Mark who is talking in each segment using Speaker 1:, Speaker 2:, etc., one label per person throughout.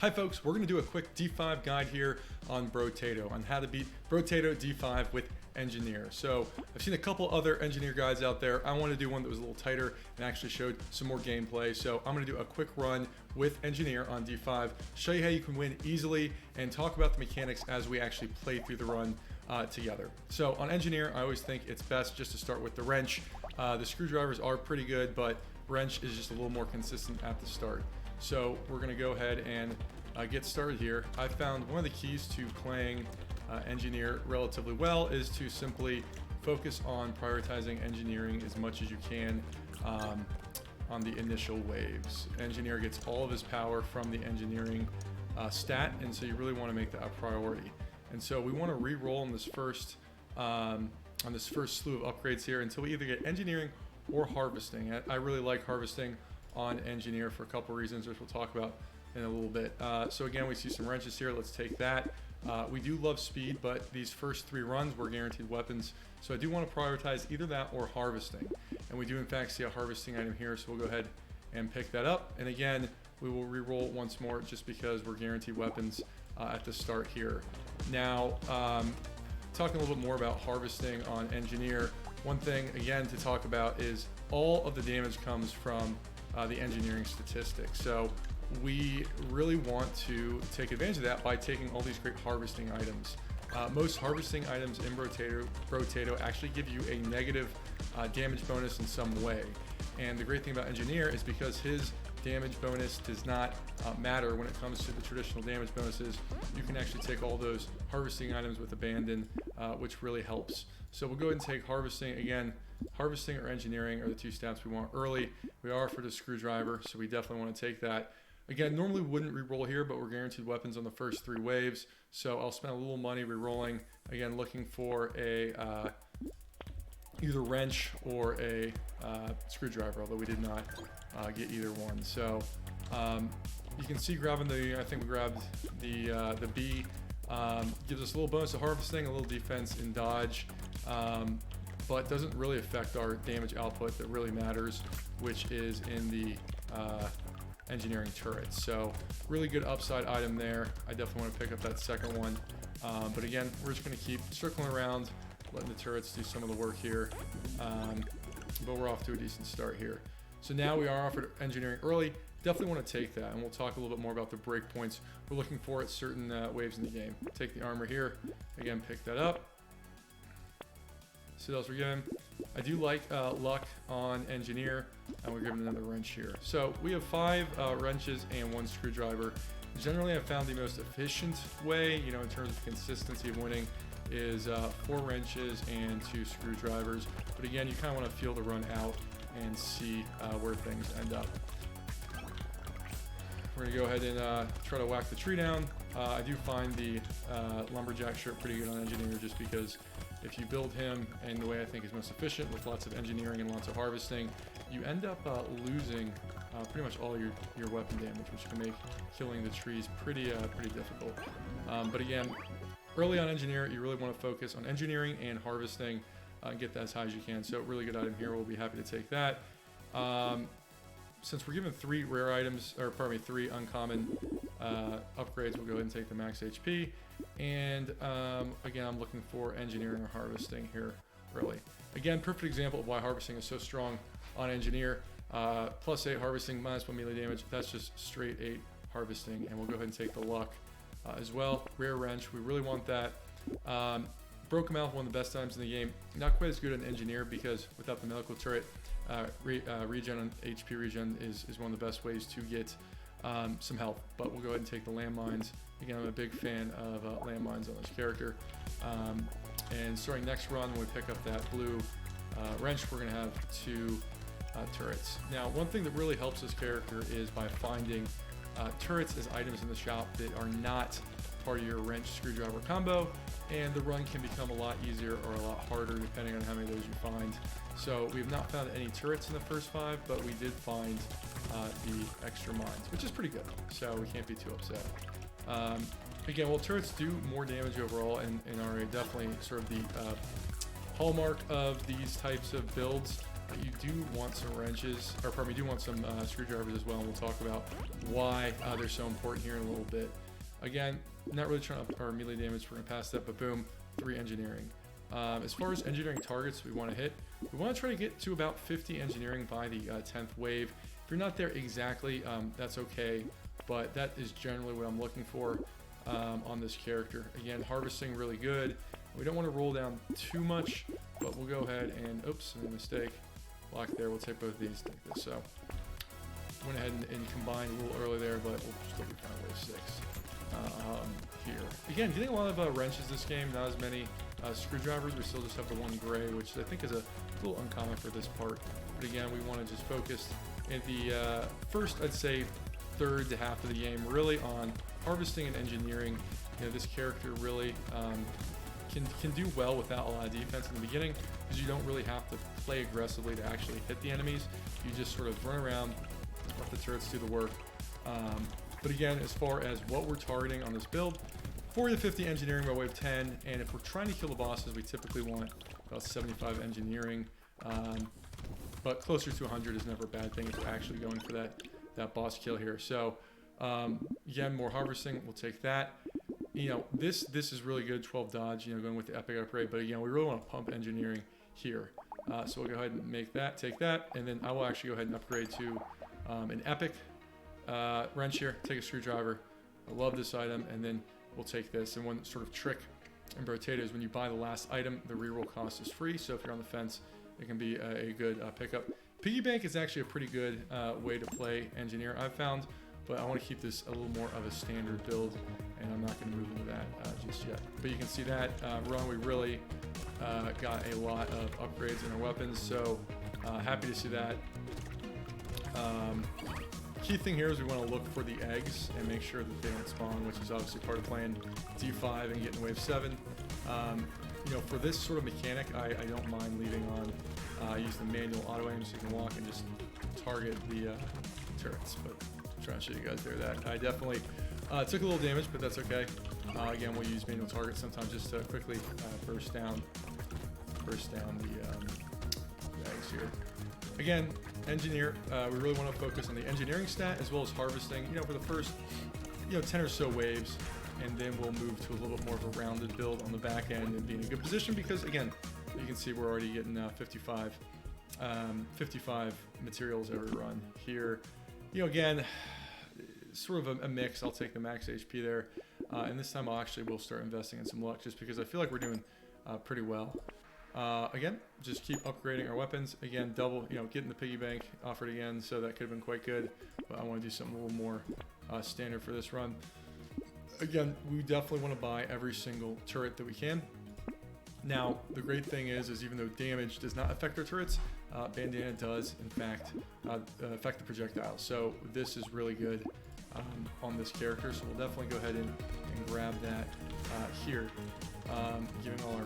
Speaker 1: Hi folks, we're going to do a quick D5 guide here on Brotato, on how to beat Brotato D5 with Engineer. So I've seen a couple other Engineer guides out there. I want to do one that was a little tighter and actually showed some more gameplay. So I'm going to do a quick run with Engineer on D5, show you how you can win easily, and talk about the mechanics as we actually play through the run together. So on Engineer, I always think it's best just to start with the wrench. The screwdrivers are pretty good, but wrench is just a little more consistent at the start. So we're going to go ahead and get started here. I found one of the keys to playing Engineer relatively well is to simply focus on prioritizing engineering as much as you can on the initial waves. Engineer gets all of his power from the engineering stat, and so you really want to make that a priority. And so we want to re-roll on this first slew of upgrades here until we either get engineering or harvesting. I really like harvesting on Engineer for a couple reasons, which we'll talk about in a little bit. So again, we see some wrenches here. Let's take that. We do love speed, but these first three runs were guaranteed weapons. So I do want to prioritize either that or harvesting. And we do in fact see a harvesting item here, so we'll go ahead and pick that up. And again, we will re-roll once more just because we're guaranteed weapons at the start here. Now, talking a little bit more about harvesting on Engineer, one thing again to talk about is all of the damage comes from the engineering statistics. So we really want to take advantage of that by taking all these great harvesting items. Most harvesting items in Brotato actually give you a negative damage bonus in some way. And the great thing about Engineer is because his damage bonus does not matter when it comes to the traditional damage bonuses, you can actually take all those harvesting items with abandon, which really helps. So we'll go ahead and take harvesting. Again, harvesting or engineering are the two stats we want early. We are for the screwdriver, so we definitely want to take that. Again, normally wouldn't re-roll here, but we're guaranteed weapons on the first three waves, so I'll spend a little money re-rolling. Again, looking for a either wrench or a screwdriver, although we did not get either one. So you can see grabbing I think we grabbed the B, gives us a little bonus to harvesting, a little defense in dodge, but doesn't really affect our damage output that really matters, which is in the engineering turrets. So really good upside item there. I definitely want to pick up that second one. But again, we're just going to keep circling around, letting the turrets do some of the work here. But we're off to a decent start here. So now we are offered engineering early. Definitely want to take that, and we'll talk a little bit more about the breakpoints we're looking for at certain waves in the game. Take the armor here. Again, pick that up. See what else we're getting. I do like luck on Engineer, and we're given another wrench here. So we have 5 wrenches and 1 screwdriver. Generally, I've found the most efficient way, in terms of consistency of winning, is 4 wrenches and 2 screwdrivers. But again, you kind of want to feel the run out and see where things end up. We're going to go ahead and try to whack the tree down. I do find the lumberjack shirt pretty good on Engineer, just because if you build him in the way I think is most efficient with lots of engineering and lots of harvesting, you end up losing pretty much all your weapon damage, which can make killing the trees pretty difficult. But again, early on Engineer, you really want to focus on engineering and harvesting and get that as high as you can. So really good item here. We'll be happy to take that. Since we're given 3 rare items, or pardon me, 3 uncommon upgrades, we'll go ahead and take the max HP. And again, I'm looking for engineering or harvesting here early. Again, perfect example of why harvesting is so strong on Engineer. +8 harvesting, -1 melee damage. That's just straight 8 harvesting. And we'll go ahead and take the luck as well. Rare wrench, we really want that. Broken Mouth, one of the best items in the game. Not quite as good on Engineer because without the medical turret, regen on HP regen is one of the best ways to get some health. But we'll go ahead and take the landmines. Again, I'm a big fan of landmines on this character. And starting next run, when we pick up that blue wrench, we're going to have 2 turrets. Now, one thing that really helps this character is by finding turrets as items in the shop that are not part of your wrench screwdriver combo, and the run can become a lot easier or a lot harder depending on how many of those you find. So we have not found any turrets in the first 5, but we did find the extra mines, which is pretty good, so we can't be too upset. Again, while turrets do more damage overall and are definitely sort of the hallmark of these types of builds, you do want some wrenches, or pardon me, you do want some screwdrivers as well, and we'll talk about why they're so important here in a little bit. Again, not really trying to up our melee damage, we're going to pass that, but boom, 3 engineering. As far as engineering targets we want to hit, we want to try to get to about 50 engineering by the 10th wave. If you're not there exactly, that's okay, but that is generally what I'm looking for on this character. Again, harvesting really good. We don't want to roll down too much, but we'll go ahead and, oops, made a mistake. Block there, we'll take both of these like this. So, went ahead and combined a little early there, but we'll still be kind of wave 6 here. Again, getting a lot of wrenches this game, not as many screwdrivers. We still just have the 1 gray, which I think is a little uncommon for this part. But again, we want to just focus in the first, I'd say, third to half of the game, really on harvesting and engineering. You know, this character really can do well without a lot of defense in the beginning, because you don't really have to play aggressively to actually hit the enemies. You just sort of run around, let the turrets do the work. But again, as far as what we're targeting on this build, 40 to 50 engineering by wave 10, and if we're trying to kill the bosses, we typically want about 75 engineering, but closer to 100 is never a bad thing if we're actually going for that boss kill here. So again, more harvesting, we'll take that. You know, this is really good, 12 dodge, you know, going with the epic upgrade, but again, we really want to pump engineering here. So we'll go ahead and make that, take that, and then I will actually go ahead and upgrade to an epic wrench here, take a screwdriver. I love this item, and then we'll take this. And one sort of trick in Brotato is when you buy the last item, the reroll cost is free, so if you're on the fence, it can be a good pickup. Piggy bank is actually a pretty good way to play engineer, I've found, but I want to keep this a little more of a standard build, and I'm not going to move into that just yet. But you can see that run, we really got a lot of upgrades in our weapons, so happy to see that. Key thing here is we want to look for the eggs and make sure that they don't spawn, which is obviously part of playing D5 and getting wave 7. You know, for this sort of mechanic, I don't mind leaving on. I use the manual auto aim so you can walk and just target the turrets. But I'm trying to show you guys there that I definitely took a little damage, but that's okay. Again, we'll use manual target sometimes just to quickly burst down the eggs here. Again, engineer, we really want to focus on the engineering stat as well as harvesting, you know, for the first, 10 or so waves, and then we'll move to a little bit more of a rounded build on the back end and be in a good position because, again, you can see we're already getting 55 materials every run here. You know, again, sort of a mix. I'll take the max HP there, and this time we'll start investing in some luck just because I feel like we're doing pretty well. Again, just keep upgrading our weapons. Again, double, getting the piggy bank offered again, so that could have been quite good, but I want to do something a little more standard for this run. Again, we definitely want to buy every single turret that we can. Now, the great thing is even though damage does not affect our turrets, bandana does, in fact, affect the projectiles. So this is really good on this character, so we'll definitely go ahead and grab that here. Giving all our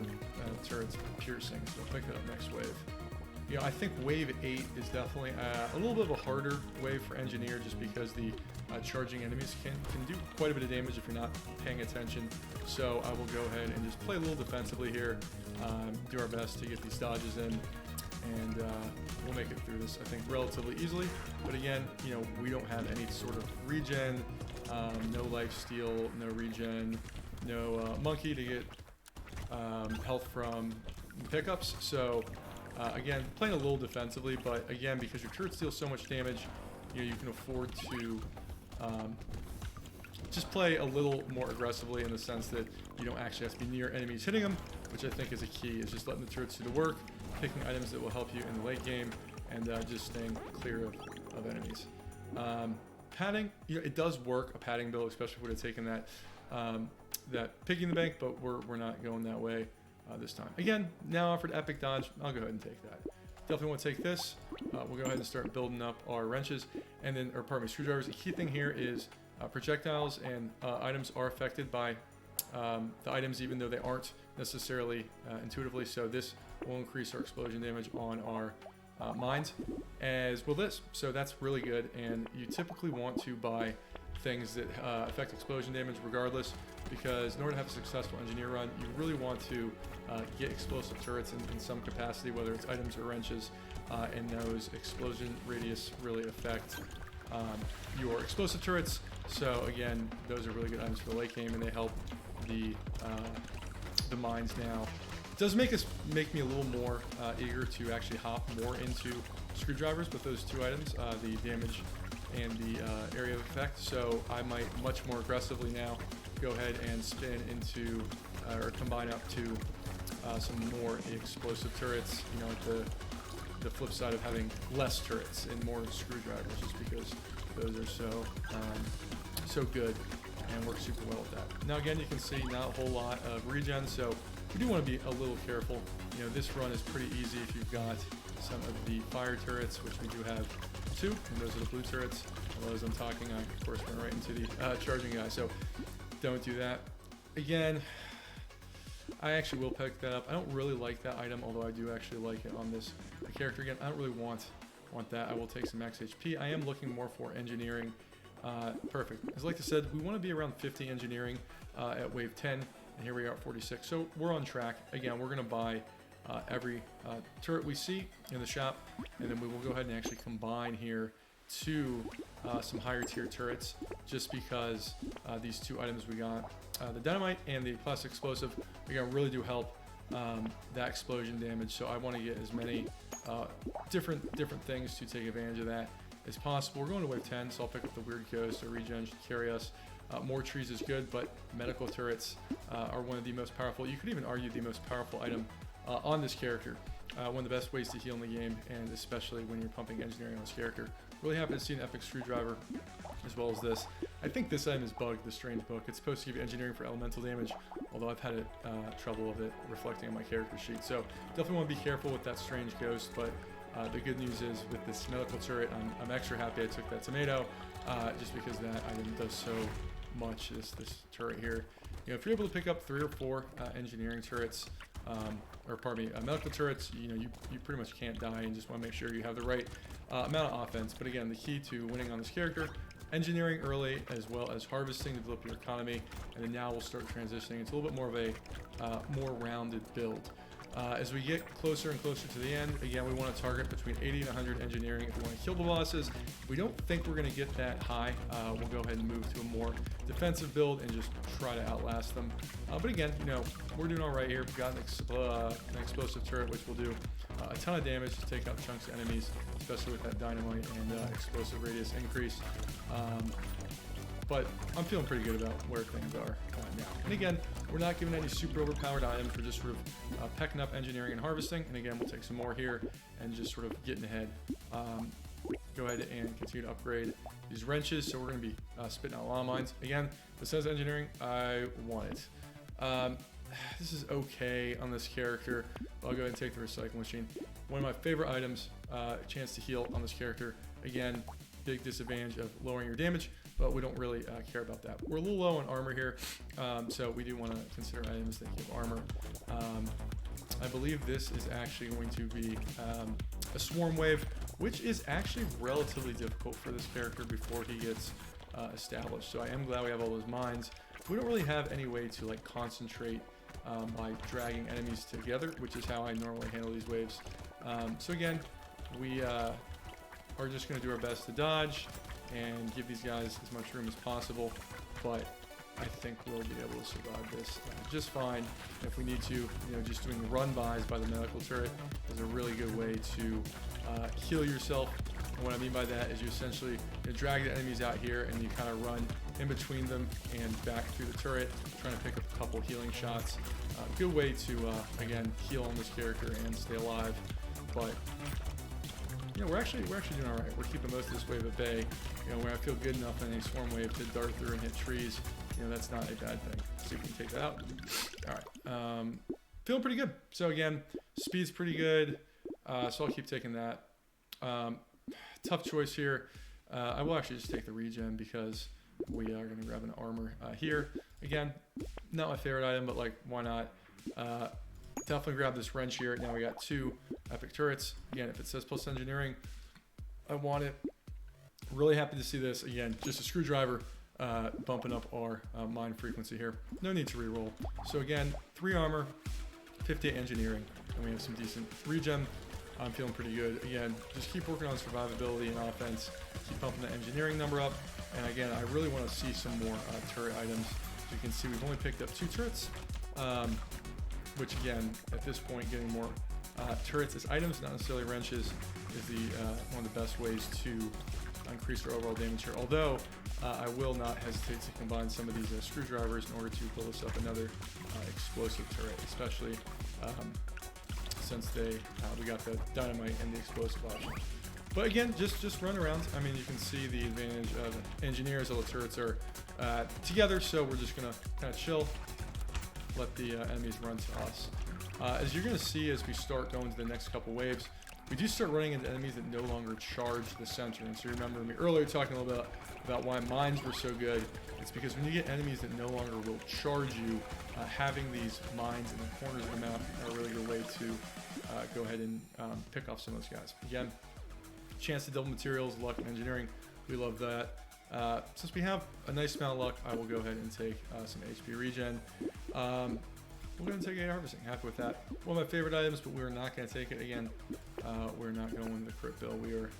Speaker 1: turrets piercing, so we'll pick that up next wave. I think wave 8 is definitely a little bit of a harder wave for engineer just because the charging enemies can do quite a bit of damage if you're not paying attention. So I will go ahead and just play a little defensively here, do our best to get these dodges in, and we'll make it through this, I think, relatively easily. But again, we don't have any sort of regen, no life steal, no regen, no monkey to get health from pickups. So again, playing a little defensively, but again, because your turrets deal so much damage, you can afford to just play a little more aggressively in the sense that you don't actually have to be near enemies hitting them, which I think is a key, is just letting the turrets do the work, picking items that will help you in the late game, and just staying clear of enemies. Padding, it does work, a padding build, especially if we would have taken that piggy in the bank, but we're not going that way this time. Again, now offered epic dodge, I'll go ahead and take that. Definitely want to take this. We'll go ahead and start building up our wrenches, and then, screwdrivers. The key thing here is projectiles and items are affected by the items, even though they aren't necessarily intuitively. So this will increase our explosion damage on our mines, as will this. So that's really good, and you typically want to buy things that affect explosion damage regardless, because in order to have a successful engineer run, you really want to get explosive turrets in some capacity, whether it's items or wrenches. and those explosion radius really affect your explosive turrets. So again, those are really good items for the late game, and they help the mines now. It does make me a little more eager to actually hop more into screwdrivers with those two items, the damage and the area of effect. So I might much more aggressively now go ahead and spin into or combine up to some more explosive turrets. You know, like the flip side of having less turrets and more screwdrivers, just because those are so good and work super well with that. Now again, you can see not a whole lot of regen, so you do want to be a little careful. You know, this run is pretty easy if you've got some of the fire turrets, which we do have 2, and those are the blue turrets. Although as I'm talking, I of course went right into the charging guy, so don't do that. Again, I actually will pick that up. I don't really like that item, although I do actually like it on this character. Again, I don't really want that. I will take some max HP. I am looking more for engineering. Perfect. As like I said, we want to be around 50 engineering at wave 10, and here we are at 46. So we're on track. Again, we're going to buy every turret we see in the shop, and then we will go ahead and actually combine here to some higher tier turrets, just because these two items we got, the dynamite and the plastic explosive, again, really do help that explosion damage. So I want to get as many different things to take advantage of that as possible. We're going to wave 10, so I'll pick up the weird ghost, so regen should carry us. More trees is good, but medical turrets are one of the most powerful, you could even argue the most powerful item on this character. One of the best ways to heal in the game, and especially when you're pumping engineering on this character. Really happy to see an epic screwdriver as well as this. I think this item is bugged, the strange book. It's supposed to give you engineering for elemental damage, although I've had trouble with it reflecting on my character sheet. So definitely want to be careful with that strange ghost, but the good news is with this medical turret, I'm extra happy I took that tomato, just because that item does so much, this turret here. You know, if you're able to pick up 3 or 4 engineering turrets, or pardon me, medical turrets, you know, you pretty much can't die, and just want to make sure you have the right amount of offense. But again, the key to winning on this character, engineering early as well as harvesting to develop your economy, and then now we'll start transitioning into a little bit more of a more rounded build. As we get closer and closer to the end, again, we want to target between 80 and 100 engineering if we want to kill the bosses. If we don't think we're going to get that high, we'll go ahead and move to a more defensive build and just try to outlast them. But again, you know, we're doing all right here. We've got an explosive turret, which will do a ton of damage to take out chunks of enemies, especially with that dynamite and explosive radius increase. But I'm feeling pretty good about where things are now. And again, we're not giving any super overpowered items. We're just sort of pecking up engineering and harvesting. And again, we'll take some more here and just sort of getting ahead. Go ahead and continue to upgrade these wrenches. So we're going to be spitting out llama mines. Again, this says engineering. I want it. This is okay on this character. I'll go ahead and take the recycling machine. One of my favorite items, chance to heal on this character. Again, big disadvantage of lowering your damage, but we don't really care about that. We're a little low on armor here, so we do want to consider items that give armor. I believe this is actually going to be a swarm wave, which is actually relatively difficult for this character before he gets established. So I am glad we have all those mines. We don't really have any way to like concentrate by dragging enemies together, which is how I normally handle these waves. So again, we are just going to do our best to dodge and give these guys as much room as possible, but I think we'll be able to survive this just fine. If we need to, you know, just doing run-bys by the medical turret is a really good way to heal yourself. And what I mean by that is you essentially drag the enemies out here and you kind of run in between them and back through the turret, trying to pick up a couple healing shots. Good way to, again, heal on this character and stay alive. But yeah, we're actually doing all right. We're keeping most of this wave at bay. You know, when I feel good enough in a swarm wave to dart through and hit trees, you know, that's not a bad thing. Let's see if we can take that out. All right. Feeling pretty good. So again, speed's pretty good. So I'll keep taking that. Tough choice here. I will actually just take the regen because we are going to grab an armor here. Again, not my favorite item, but like, why not? Definitely grab this wrench here. Now we got 2 epic turrets. Again, if it says plus engineering, I want it. Really happy to see this. Again, just a screwdriver bumping up our mine frequency here. No need to reroll. So again, 3 armor, 58 engineering, and we have some decent regen. I'm feeling pretty good. Again, just keep working on survivability and offense. Keep pumping the engineering number up. And again, I really want to see some more turret items. As you can see, we've only picked up 2 turrets, which again, at this point, getting more turrets as items, not necessarily wrenches, is the one of the best ways to increase our overall damage here. Although, I will not hesitate to combine some of these screwdrivers in order to build us up another explosive turret, especially since we got the dynamite and the explosive option. But again, just run around. I mean, you can see the advantage of engineers. All the turrets are together, so we're just gonna kind of chill, let the enemies run to us. As you're gonna see as we start going to the next couple waves, we do start running into enemies that no longer charge the center. And so you remember me earlier talking a little bit about why mines were so good. It's because when you get enemies that no longer will charge you, having these mines in the corners of the map are a really good way to go ahead and pick off some of those guys. Again, chance to double materials, luck, and engineering. We love that. Since we have a nice amount of luck, I will go ahead and take some HP regen. We're going to take 8 harvesting. Happy with that. One of my favorite items, but we're not going to take it. Again, we're not going with the crit build. We are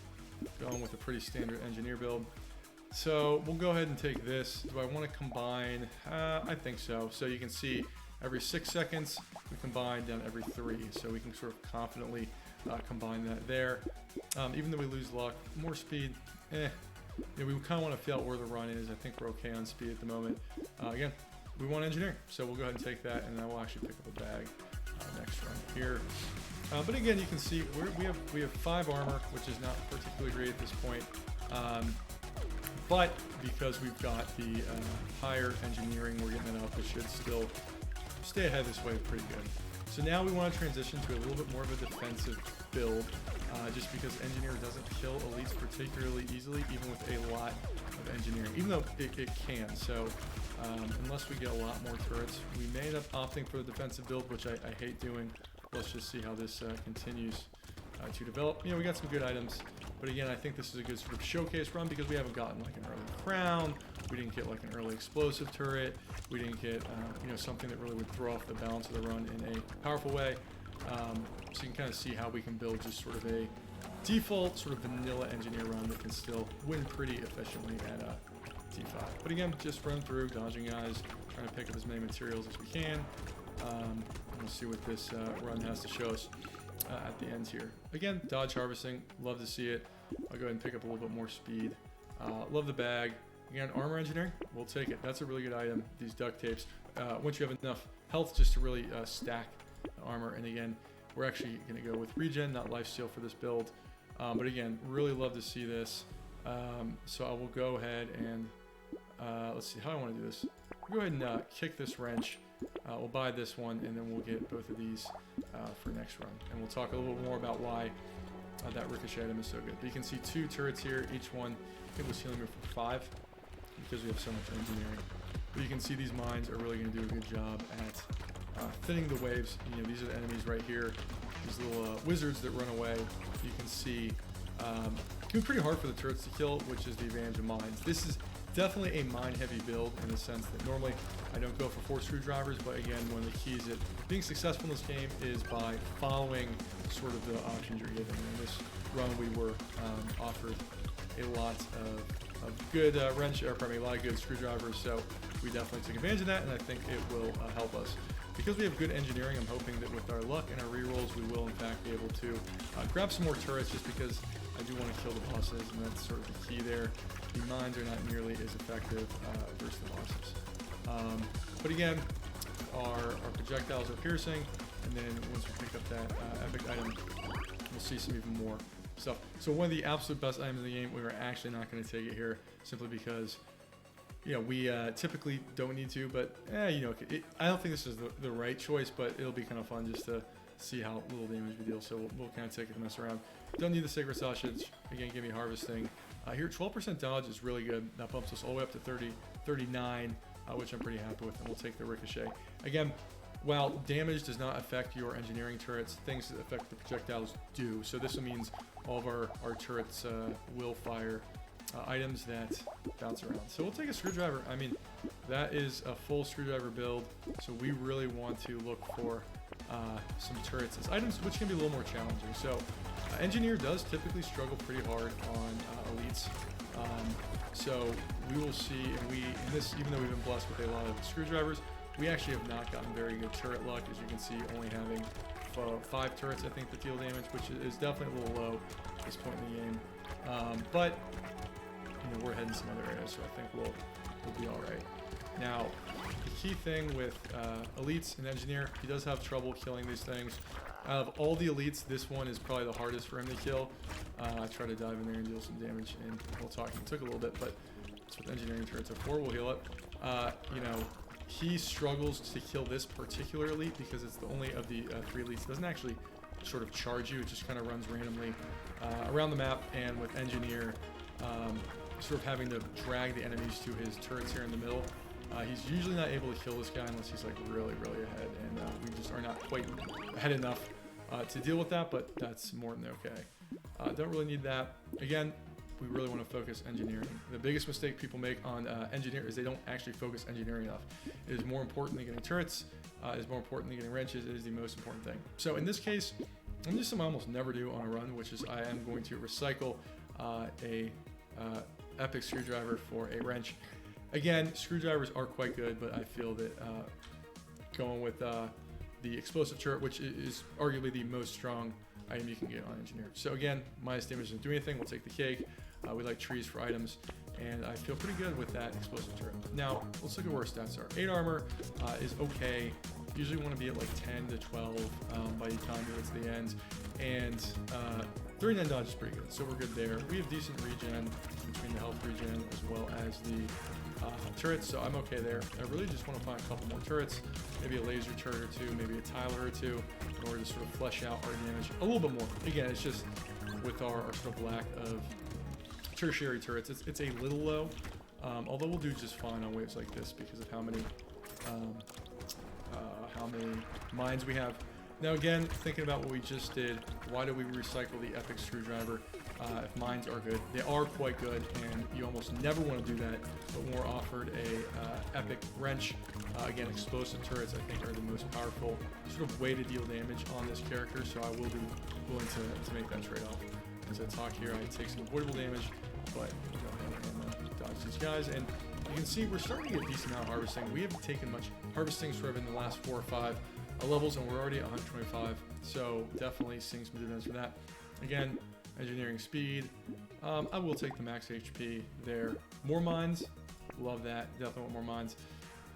Speaker 1: going with a pretty standard engineer build. So we'll go ahead and take this. Do I want to combine? I think so. So you can see every 6 seconds, we combine down every 3. So we can sort of confidently combine that there. Even though we lose luck, more speed, we kind of want to feel out where the run is. I think we're okay on speed at the moment. Again, we want engineering, so we'll go ahead and take that, and then we'll actually pick up a bag next run here. But again, you can see we have 5 armor, which is not particularly great at this point. But because we've got the higher engineering, we're getting it up. It should still stay ahead this way pretty good. So now we want to transition to a little bit more of a defensive build, just because engineer doesn't kill elites particularly easily, even with a lot of engineering, even though it can. So unless we get a lot more turrets, we may end up opting for the defensive build, which I hate doing. Let's just see how this continues to develop. We got some good items, but again, I think this is a good sort of showcase run because we haven't gotten like an early crown. We didn't get like an early explosive turret. We didn't get something that really would throw off the balance of the run in a powerful way. So you can kind of see how we can build just sort of a default sort of vanilla engineer run that can still win pretty efficiently at D5. But again, just run through, dodging guys, trying to pick up as many materials as we can. And we'll see what this run has to show us at the end here. Again, dodge harvesting, love to see it. I'll go ahead and pick up a little bit more speed. Love the bag. Again, armor engineering, we'll take it. That's a really good item, these duct tapes. Once you have enough health just to really stack the armor. And again, we're actually going to go with regen, not lifesteal for this build. But again, really love to see this. So I will go ahead and let's see how I want to do this. We'll go ahead and kick this wrench. We'll buy this one, and then we'll get both of these for next run. And we'll talk a little bit more about why that ricochet item is so good. But you can see 2 turrets here. Each one, I think, was healing me for 5 because we have so much engineering. But you can see these mines are really going to do a good job at thinning the waves. These are the enemies right here. These little wizards that run away. You can see it can be pretty hard for the turrets to kill, which is the advantage of mines. This is definitely a mine-heavy build in the sense that normally I don't go for 4 screwdrivers, but again, one of the keys at being successful in this game is by following sort of the options you're given. In this run, we were offered a lot of good a lot of good screwdrivers, so we definitely took advantage of that, and I think it will help us. Because we have good engineering, I'm hoping that with our luck and our rerolls, we will in fact be able to grab some more turrets, just because I do want to kill the bosses, and that's sort of the key there. The mines are not nearly as effective versus the bosses. But again, our projectiles are piercing, and then once we pick up that epic item, we'll see some even more stuff. So one of the absolute best items in the game, we are actually not going to take it here, simply because we typically don't need to, but I don't think this is the right choice, but it'll be kind of fun just to see how little damage we deal. So we'll kind of take it and mess around. Don't need the sacred sausage. Again, give me harvesting. Here, 12% dodge is really good. That bumps us all the way up to 39, which I'm pretty happy with, and we'll take the ricochet. Again, while damage does not affect your engineering turrets, things that affect the projectiles do. So this means all of our turrets will fire items that bounce around. So we'll take a screwdriver. I mean, that is a full screwdriver build, so we really want to look for some turrets as items, which can be a little more challenging. So engineer does typically struggle pretty hard on elites. So we will see, and in this, even though we've been blessed with a lot of screwdrivers, we actually have not gotten very good turret luck, as you can see, only having 5 turrets, I think, that deal damage, which is definitely a little low at this point in the game. But you know, we're heading some other areas, so I think we'll be all right. Now, the key thing with elites and engineer, he does have trouble killing these things. Out of all the elites, this one is probably the hardest for him to kill. I tried to dive in there and deal some damage, and we'll talk. It took a little bit, but it's with engineering turrets of 4. We'll heal it. You know, he struggles to kill this particular elite because it's the only of the 3 elites. It doesn't actually sort of charge you. It just kind of runs randomly around the map, and with engineer, sort of having to drag the enemies to his turrets here in the middle. He's usually not able to kill this guy unless he's like really, really ahead, and we just are not quite ahead enough to deal with that, but that's more than okay. Don't really need that. Again, we really want to focus engineering. The biggest mistake people make on engineer is they don't actually focus engineering enough. It is more important than getting turrets. It is more important than getting wrenches. It is the most important thing. So in this case, I'm going to do something I almost never do on a run, which is I am going to recycle a epic screwdriver for a wrench. Again, screwdrivers are quite good, but I feel that going with the explosive turret, which is arguably the most strong item you can get on engineer. So again, minus damage doesn't do anything. We'll take the cake. We like trees for items, and I feel pretty good with that explosive turret. Now, let's look at where our stats are. 8 armor is okay. Usually want to be at like 10 to 12 by the time you get to the end. And 39 dodge is pretty good, so we're good there. We have decent regen between the health regen as well as the turrets, so I'm okay there. I really just want to find a couple more turrets, maybe a laser turret or 2, maybe a tiler or 2, in order to sort of flesh out our damage a little bit more. Again, it's just with our sort of lack of tertiary turrets, it's a little low, although we'll do just fine on waves like this because of how many mines we have. Now again, thinking about what we just did, why do we recycle the epic screwdriver? If mines are good, they are quite good, and you almost never want to do that, but when we're offered a epic wrench, again, explosive turrets I think are the most powerful sort of way to deal damage on this character, so I will be willing to make that trade-off. As I talk here, I take some avoidable damage, but go ahead and dodge these guys, and you can see we're starting to get a decent amount of harvesting. We haven't taken much harvesting sort of in the last 4 or 5 levels, and we're already at 125, so definitely seeing some dividends for that. Again, engineering speed, I will take the max HP there. More mines, love that, definitely want more mines.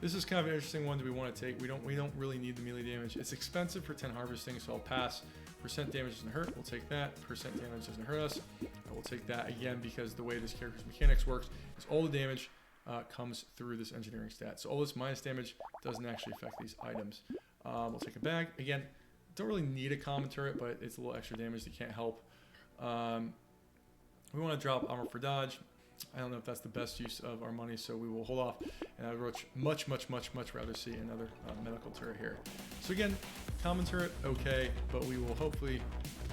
Speaker 1: This is kind of an interesting one. Do we want to take? We don't really need the melee damage. It's expensive for 10 harvesting, so I'll pass. Percent damage doesn't hurt, we'll take that. Percent damage doesn't hurt us, I will take that again, because the way this character's mechanics works is all the damage comes through this engineering stat. So all this minus damage doesn't actually affect these items. We'll take a bag. Again, don't really need a common turret, but it's a little extra damage that can't help. We want to drop armor for dodge. I don't know if that's the best use of our money, so we will hold off. And I would much rather see another medical turret here. So again, common turret, okay, but we will hopefully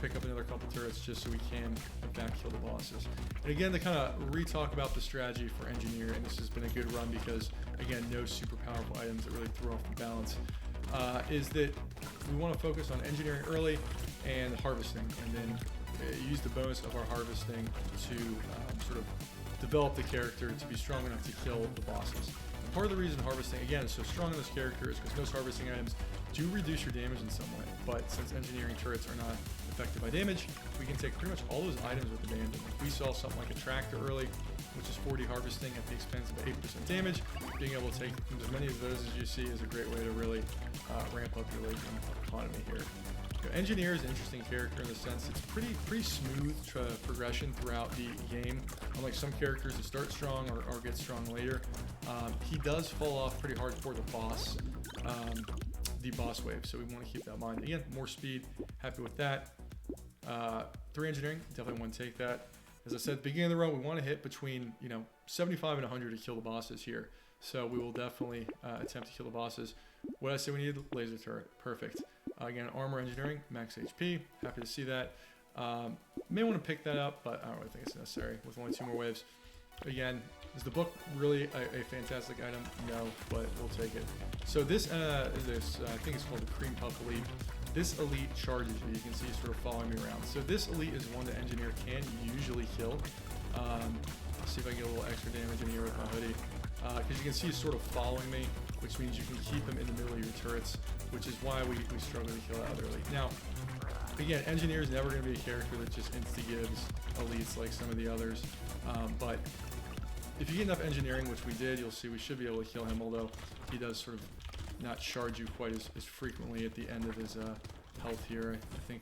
Speaker 1: pick up another couple turrets just so we can, in fact, kill the bosses. And again, to kind of re-talk about the strategy for engineer, and this has been a good run because, again, no super powerful items that really throw off the balance, is that we want to focus on engineering early and harvesting, and then use the bonus of our harvesting to sort of develop the character to be strong enough to kill the bosses. And part of the reason harvesting, again, is so strong in this character is because most harvesting items do reduce your damage in some way, but since engineering turrets are not affected by damage, we can take pretty much all those items with abandon. If we saw something like a tractor early, which is 40 harvesting at the expense of 8% damage, being able to take as many of those as you see is a great way to really ramp up your late game economy here. Engineer is an interesting character in the sense it's pretty smooth progression throughout the game. Unlike some characters that start strong or get strong later, he does fall off pretty hard for the boss wave, so we want to keep that in mind. Again, more speed, happy with that. 3 engineering, definitely want to take that. As I said at the beginning of the run, we want to hit between 75 and 100 to kill the bosses here. So we will definitely attempt to kill the bosses. What I say we need? Laser turret. Perfect. Again, armor engineering, max HP. Happy to see that. May want to pick that up, but I don't really think it's necessary with only 2 more waves. Again, Is the book really a fantastic item? No, but we'll take it. So this, I think it's called the Cream Puff Elite. This elite charges you. You can see sort of following me around. So this elite is one that engineer can usually kill. Let's see if I can get a little extra damage in here with my hoodie. Because you can see he's sort of following me, which means you can keep him in the middle of your turrets, which is why we struggle to kill that other elite. Now, again, engineer is never going to be a character that just insta-gives elites like some of the others. But if you get enough engineering, which we did, you'll see we should be able to kill him, although he does sort of not charge you quite as frequently at the end of his health here. I think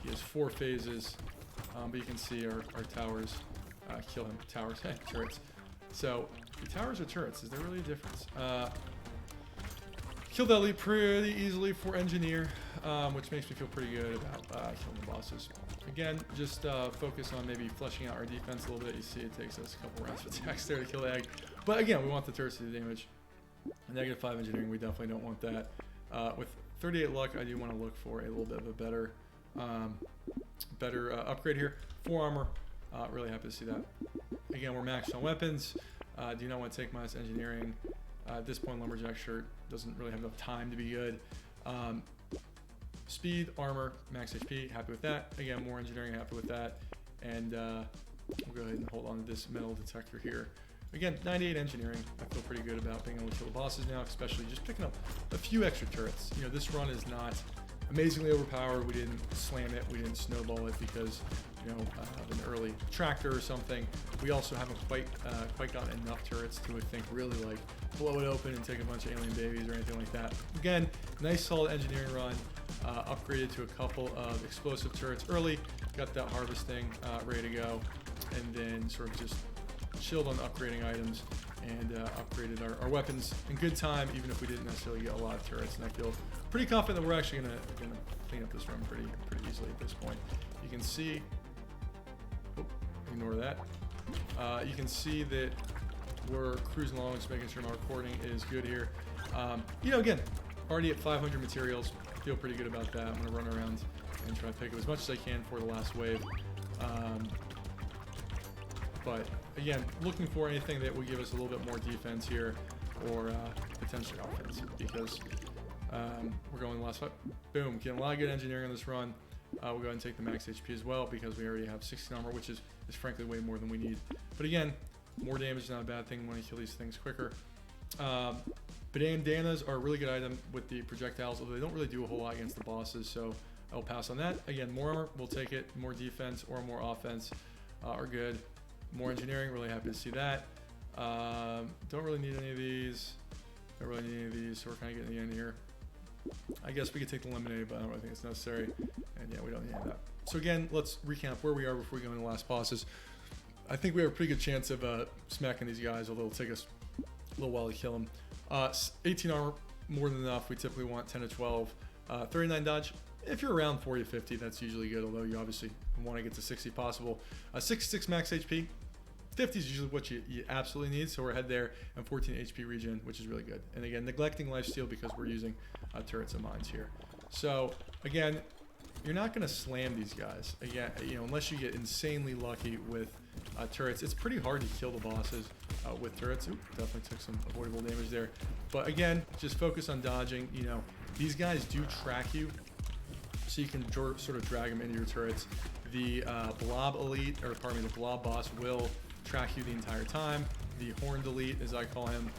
Speaker 1: he has 4 phases, but you can see our towers kill him. Towers, hey, turrets. So, the towers or turrets, is there really a difference? Killed that elite pretty easily for engineer, which makes me feel pretty good about killing the bosses. Again, just focus on maybe fleshing out our defense a little bit. You see it takes us a couple rounds of attacks there to kill the egg. But again, we want the turrets to do damage. -5 engineering, we definitely don't want that. With 38 luck, I do want to look for a little bit of a better upgrade here. 4 armor, really happy to see that. Again, we're maxed on weapons. Do not want to take minus engineering. At this point, lumberjack shirt doesn't really have enough time to be good. Speed, armor, max HP, happy with that. Again, more engineering, happy with that. And we'll go ahead and hold on to this metal detector here. Again, 98 engineering. I feel pretty good about being able to kill the bosses now, especially just picking up a few extra turrets. You know, this run is not amazingly overpowered. We didn't slam it. We didn't snowball it because, you know, of an early tractor or something. We also haven't quite gotten enough turrets to, I think, really like blow it open and take a bunch of alien babies or anything like that. Again, nice solid engineering run. Upgraded to a couple of explosive turrets early. Got that harvesting ready to go, and then sort of just chilled on upgrading items and upgraded our weapons in good time, even if we didn't necessarily get a lot of turrets. And I feel pretty confident that we're actually gonna clean up this run pretty easily at this point. You can see, ignore that. You can see that we're cruising along, just making sure my recording is good here. You know, again, already at 500 materials. Feel pretty good about that. I'm gonna run around and try to pick up as much as I can for the last wave. But again, looking for anything that will give us a little bit more defense here, or potentially offense, because we're going the last fight. Boom, getting a lot of good engineering on this run. We'll go ahead and take the max HP as well, because we already have 16 armor, which is frankly way more than we need. But again, more damage is not a bad thing when you kill these things quicker. Bandanas are a really good item with the projectiles, although they don't really do a whole lot against the bosses, so I'll pass on that. Again, more armor, we'll take it. More defense or more offense are good. More engineering, really happy to see that. Don't really need any of these. Don't really need any of these, so we're kind of getting the end here. I guess we could take the lemonade, but I don't really think it's necessary. And yeah, we don't need any of that. So again, let's recap where we are before we go into the last bosses. I think we have a pretty good chance of smacking these guys, although it'll take us a little while to kill them. 18 armor, more than enough. We typically want 10 to 12. 39 dodge. If you're around 40 to 50, that's usually good, although you obviously want to get to 60 possible. 66 max HP. 50 is usually what you absolutely need, so we're ahead there, and 14 HP regen, which is really good. And again, neglecting lifesteal because we're using turrets and mines here. So again, you're not going to slam these guys. Again, you know, unless you get insanely lucky with turrets. It's pretty hard to kill the bosses with turrets. Ooh, definitely took some avoidable damage there. But again, just focus on dodging. You know, these guys do track you, so you can sort of drag them into your turrets. The blob elite, or pardon me, the blob boss will track you the entire time. The horned elite, as I call him,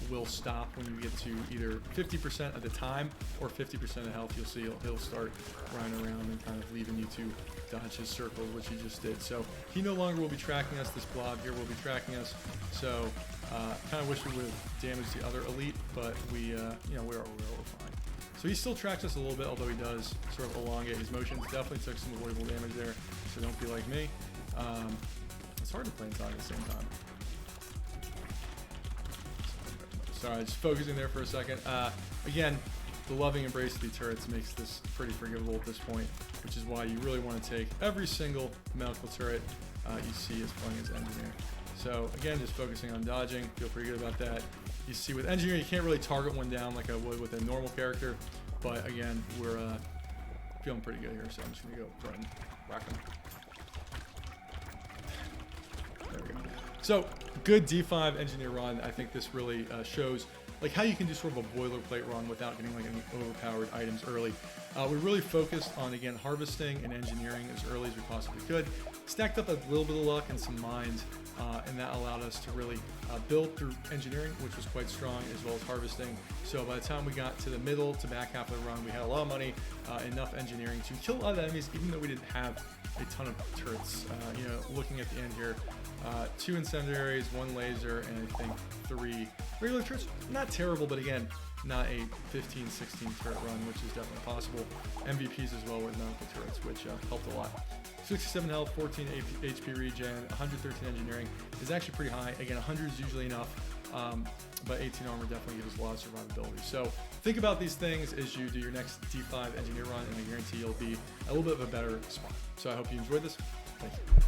Speaker 1: will stop when you get to either 50% of the time or 50% of health. You'll see he'll start running around and kind of leaving you to dodge his circles, which he just did. So he no longer will be tracking us. This blob here will be tracking us. So kind of wish we would have damaged the other elite, but we, you know, we're fine. So he still tracks us a little bit, although he does sort of elongate his motions. Definitely took some avoidable damage there, so don't be like me. It's hard to play and talk at the same time. Sorry, just focusing there for a second. Again, the loving embrace of the turrets makes this pretty forgivable at this point, which is why you really want to take every single medical turret you see as playing as engineer. So again, just focusing on dodging, feel pretty good about that. You see with engineer, you can't really target one down like I would with a normal character, but again, we're feeling pretty good here, so I'm just gonna go right and rock them. There we go. So good D5 engineer run, I think this really shows like how you can do sort of a boilerplate run without getting like any overpowered items early. We really focused on, again, harvesting and engineering as early as we possibly could. Stacked up a little bit of luck and some mines, and that allowed us to really build through engineering, which was quite strong, as well as harvesting. So by the time we got to the middle to back half of the run, we had a lot of money, enough engineering to kill a lot of enemies, even though we didn't have a ton of turrets. You know, looking at the end here, 2 incendiaries, 1 laser, and I think 3 regular turrets. Not terrible, but again, not a 15, 16 turret run, which is definitely possible. MVPs as well with medical turrets, which helped a lot. 67 health, 14 HP regen, 113 engineering is actually pretty high. Again, 100 is usually enough, but 18 armor definitely gives us a lot of survivability. So think about these things as you do your next D5 engineer run, and I guarantee you'll be a little bit of a better spot. So I hope you enjoyed this. Thank you.